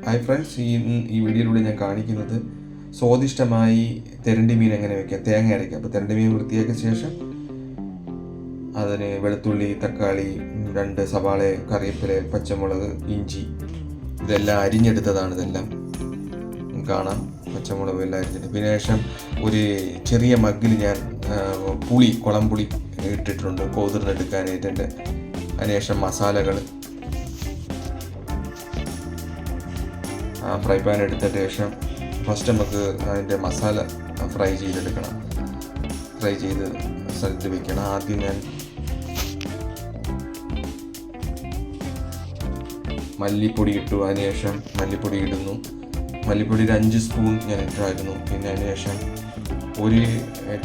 Hi friends, ഈ വീഡിയോയിലൂടെ ഞാൻ കാണിക്കുന്നത് സ്വാദിഷ്ടമായി തെരണ്ടി മീൻ എങ്ങനെ വയ്ക്കാം, തേങ്ങ അരയ്ക്കാം. അപ്പോൾ തെരണ്ടി മീൻ വൃത്തിയാക്കിയ ശേഷം അതിന് വെളുത്തുള്ളി, തക്കാളി, 2 സവാള, കറിവേപ്പില, പച്ചമുളക്, ഇഞ്ചി ഇതെല്ലാം അരിഞ്ഞെടുത്തതാണ്. ഇതെല്ലാം കാണാം. പച്ചമുളക് എല്ലാം അരിഞ്ഞിട്ട് പിന്നെ ശേഷം ഒരു ചെറിയ മഗ്ഗിൽ ഞാൻ കുളംപുളി ഇട്ടിട്ടുണ്ട് കോതിർന്നെടുക്കാനായിട്ട്. അതിനുശേഷം മസാലകൾ ഫ്രൈ പാൻ എടുത്തതിന് ശേഷം ഫസ്റ്റ് നമുക്ക് അതിൻ്റെ മസാല ഫ്രൈ ചെയ്തെടുക്കണം. ഫ്രൈ ചെയ്ത് സ്ഥലത്ത് വെക്കണം. ആദ്യം ഞാൻ മല്ലിപ്പൊടി ഇട്ടു. അതിനുശേഷം മല്ലിപ്പൊടി ഇടുന്നു. മല്ലിപ്പൊടി ഒരു 5 സ്പൂൺ ഞാൻ ഇട്ടായിരുന്നു. പിന്നെ അതിനുശേഷം 1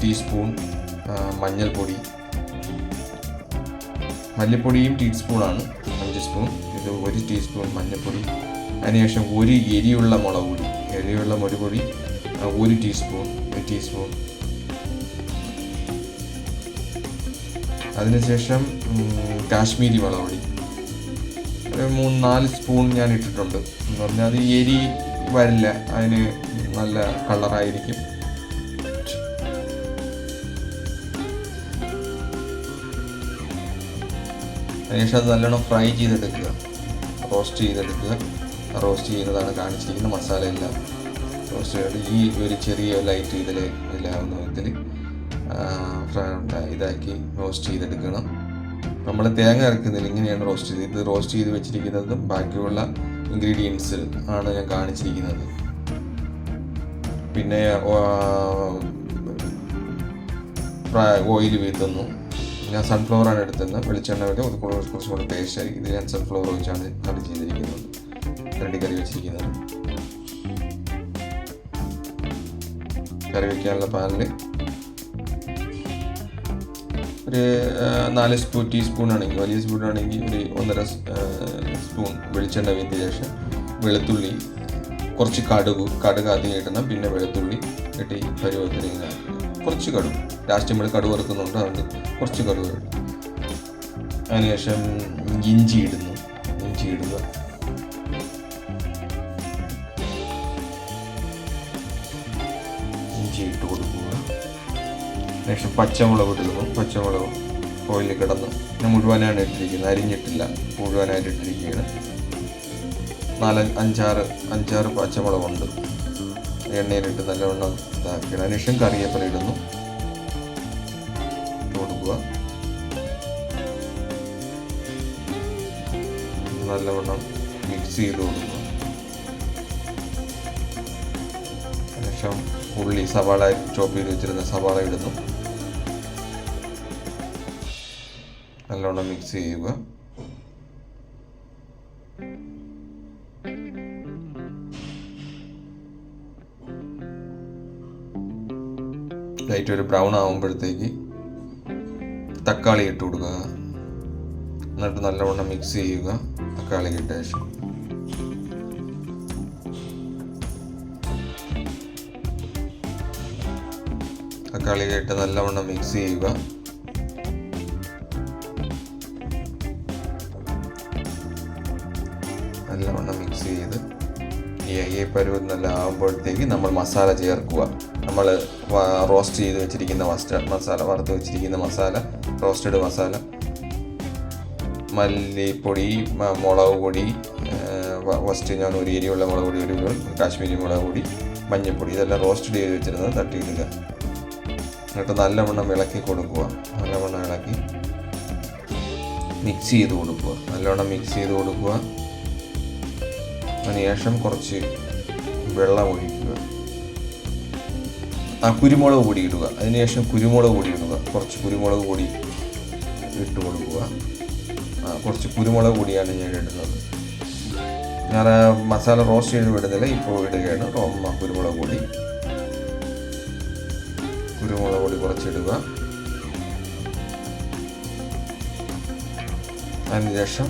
ടീസ്പൂൺ മഞ്ഞൾപ്പൊടി. മല്ലിപ്പൊടിയും ടീസ്പൂണാണ്, 5 സ്പൂൺ. ഇത് 1 ടീസ്പൂൺ മഞ്ഞൾപ്പൊടി. അതിനുശേഷം 1 എരിയുള്ള മുളക് പൊടി, 1 ടീസ്പൂൺ. അതിനുശേഷം കാശ്മീരി മുളക് പൊടി ഒരു 3-4 സ്പൂൺ ഞാൻ ഇട്ടിട്ടുണ്ട്. എന്ന് പറഞ്ഞാൽ അത് എരി വരില്ല, അതിന് നല്ല കളറായിരിക്കും. അതിനുശേഷം അത് നല്ലോണം ഫ്രൈ ചെയ്തെടുക്കുക, റോസ്റ്റ് ചെയ്യുന്നതാണ് കാണിച്ചിരിക്കുന്ന മസാലയെല്ലാം. റോസ്റ്റ് ചെയ്തിട്ട് ഈ ഒരു ചെറിയ ലൈറ്റ് ഇതിലാവുന്ന വിധത്തിൽ ഇതാക്കി റോസ്റ്റ് ചെയ്തെടുക്കണം. നമ്മൾ തേങ്ങ അരക്കുന്നില്ല, ഇങ്ങനെയാണ് റോസ്റ്റ് ചെയ്ത്. ഇത് റോസ്റ്റ് ചെയ്ത് വെച്ചിരിക്കുന്നതും ബാക്കിയുള്ള ഇൻഗ്രീഡിയൻസ് ആണ് ഞാൻ കാണിച്ചിരിക്കുന്നത്. പിന്നെ ഓയിൽ വീത്തുന്നു. ഞാൻ സൺഫ്ലവറാണ് എടുത്തത്. വെളിച്ചെണ്ണ വരെ കുറച്ചും കൂടി ടേസ്റ്റായി. ഇത് ഞാൻ സൺഫ്ലവർ വെച്ചാണ് കറി ചെയ്തിരിക്കുന്നത്, കറി വെച്ചിരിക്കുന്നത്. കറി വയ്ക്കാനുള്ള പാനിൽ ഒരു 4 ടീസ്പൂൺ ആണെങ്കിൽ, വലിയ സ്പൂണാണെങ്കിൽ ഒരു 1.5 സ്പൂൺ വെളിച്ചെണ്ണ വീത്തിയ ശേഷം വെളുത്തുള്ളി, കുറച്ച് കടുക് ആദ്യം ഇടണം. പിന്നെ വെളുത്തുള്ളി ഇട്ട് പരുവത്തിൽ ഇങ്ങനെ കുറച്ച് കടുക്, ലാസ്റ്റ് നമ്മൾ കടുക് വറുക്കുന്നുണ്ട്, അതുകൊണ്ട് കുറച്ച് കടുക് ഇടും. അതിനുശേഷം ഇഞ്ചി ഇടുക. ഇഞ്ചി ഇട്ട് കൊടുക്കുക. അതിനുശേഷം പച്ചമുളക് ഇടുന്നു. പച്ചമുളക് ഓയിലിൽ കിടന്ന് ഞാൻ മുഴുവനാണ് ഇട്ടിരിക്കുന്നത്, അരിഞ്ഞിട്ടില്ല, മുഴുവനായിട്ട് ഇട്ടിരിക്കുകയാണ്. 5-6 പച്ചമുളകുണ്ട്. എണ്ണയിലിട്ട് നല്ലവണ്ണം ഇതാക്കിയാണ്. അതിനുശേഷം കറിവേപ്പില ഇടുന്നു, കൊടുക്കുക. നല്ലവണ്ണം മിക്സ് ചെയ്ത് കൊടുക്കുക. അതിനുശേഷം സവാള ചോപ്പ് ചെയ്ത് വെച്ചിരുന്ന സവാള ഇടുന്നു. നല്ലവണ്ണം മിക്സ് ചെയ്യുക. ലൈറ്റ് ഒരു ബ്രൗൺ ആകുമ്പോഴത്തേക്ക് തക്കാളി ഇട്ട് കൊടുക്കുക. എന്നിട്ട് നല്ലവണ്ണം മിക്സ് ചെയ്യുക. തക്കാളി ഇട്ട ശേഷം തക്കാളി ഇട്ട് നല്ലവണ്ണം മിക്സ് ചെയ്യുക. നല്ലവണ്ണം മിക്സ് ചെയ്ത് ഈ പരുവം നല്ല ആകുമ്പോഴത്തേക്ക് നമ്മൾ മസാല ചേർക്കുക. നമ്മൾ റോസ്റ്റ് ചെയ്ത് വെച്ചിരിക്കുന്ന വറുത്ത് വെച്ചിരിക്കുന്ന മസാല, റോസ്റ്റഡ് മസാല, മല്ലിപ്പൊടി, മുളക് പൊടി, ഫസ്റ്റ് ഞാൻ 1 എരിയുള്ള മുളക് പൊടി, 1 കാശ്മീരി മുളക് പൊടി, മഞ്ഞൾപ്പൊടി, ഇതെല്ലാം റോസ്റ്റ് ചെയ്ത് വെച്ചിരുന്നത് തട്ടിയിടുക. എന്നിട്ട് നല്ലവണ്ണം ഇളക്കി കൊടുക്കുക. നല്ലവണ്ണം ഇളക്കി മിക്സ് ചെയ്ത് കൊടുക്കുക. അതിനുശേഷം കുറച്ച് വെള്ളം ഒഴിക്കുക. കുരുമുളക് പൊടി ഇടുക. അതിനുശേഷം കുറച്ച് കുരുമുളക് പൊടി ഇട്ട് കൊടുക്കുക. കുറച്ച് കുരുമുളക് പൊടിയാണ് ഞാൻ ഇടുന്നത്. ഞാൻ മസാല റോസ്റ്റ് ചെയ്ത് വിടുന്നില്ല, ഇപ്പോൾ ഇടുകയാണ് കുരുമുളക് പൊടി കുറച്ചിടുക. അതിനുശേഷം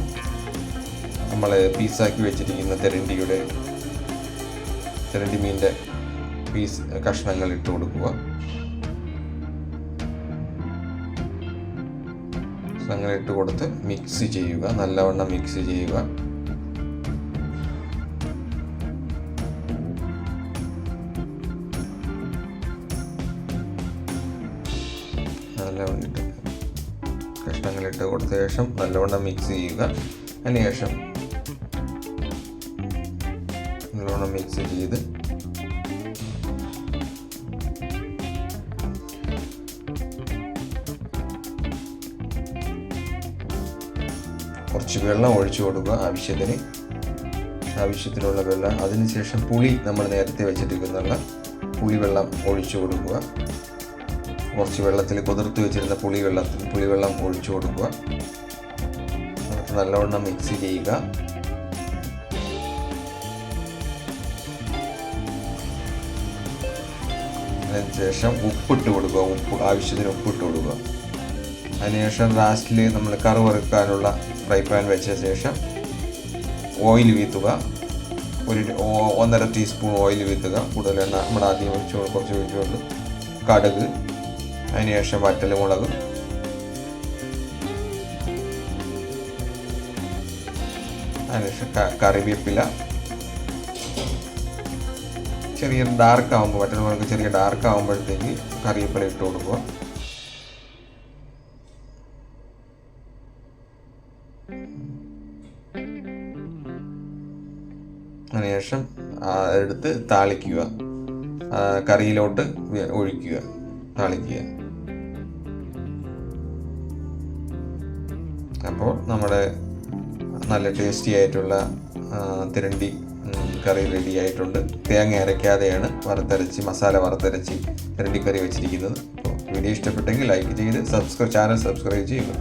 നമ്മൾ പീസാക്കി വെച്ചിരിക്കുന്ന തെരണ്ടി മീൻ്റെ കഷ്ണങ്ങൾ ഇട്ട് കൊടുക്കുക. അങ്ങനെ ഇട്ട് കൊടുത്ത് മിക്സ് ചെയ്യുക. നല്ലവണ്ണം മിക്സ് ചെയ്യുക. വേണ്ടിയിട്ട് കഷ്ണങ്ങളിട്ട് കൊടുത്ത ശേഷം നല്ലവണ്ണം മിക്സ് ചെയ്യുക. അതിനുശേഷം നല്ലവണ്ണം മിക്സ് ചെയ്ത് കുറച്ച് വെള്ളം ഒഴിച്ചു കൊടുക്കുക, ആവശ്യത്തിനുള്ള വെള്ളം. അതിനുശേഷം പുളി നമ്മൾ നേരത്തെ വെച്ചിട്ടിരിക്കുന്ന പുളിവെള്ളം ഒഴിച്ചു കൊടുക്കുക. കുറച്ച് വെള്ളത്തിൽ കുതിർത്ത് വെച്ചിരുന്ന പുളിവെള്ളം ഒഴിച്ചു കൊടുക്കുക. നല്ലവണ്ണം മിക്സ് ചെയ്യുക. അതിനുശേഷം ഉപ്പിട്ട് കൊടുക്കുക, ആവശ്യത്തിന് ഉപ്പിട്ട് കൊടുക്കുക. അതിനുശേഷം ലാസ്റ്റിൽ നമ്മൾ കറി വറുക്കാനുള്ള ഫ്രൈ പാൻ വെച്ച ശേഷം ഓയിൽ വീത്തുക. 1.5 ടീസ്പൂൺ ഓയിൽ വീത്തുക. കൂടുതൽ എണ്ണ നമ്മൾ ആദ്യം കുറച്ച് ഒഴിച്ചുകൊണ്ട് കടുക്, അതിനുശേഷം വറ്റൽമുളക്, അതിനുശേഷം കറിവേപ്പില. ചെറിയ ഡാർക്ക് ആകുമ്പോൾ വറ്റൽമുളക് ചെറിയ ഡാർക്ക് ആകുമ്പോഴത്തേക്ക് കറിവേപ്പില ഇട്ട് കൊടുക്കുക. അതിനുശേഷം എടുത്ത് താളിക്കുക, കറിയിലോട്ട് ഒഴിക്കുക, താളിക്കുക. അപ്പോൾ നമ്മുടെ നല്ല ടേസ്റ്റി ആയിട്ടുള്ള തിരണ്ടി കറി റെഡി ആയിട്ടുണ്ട്. തേങ്ങ അരയ്ക്കാതെയാണ് മസാല വറുത്തരച്ച് തിരണ്ടി കറി വെച്ചിരിക്കുന്നത്. അപ്പോൾ വീഡിയോ ഇഷ്ടപ്പെട്ടെങ്കിൽ ലൈക്ക് ചെയ്ത് ചാനൽ സബ്സ്ക്രൈബ് ചെയ്യുക.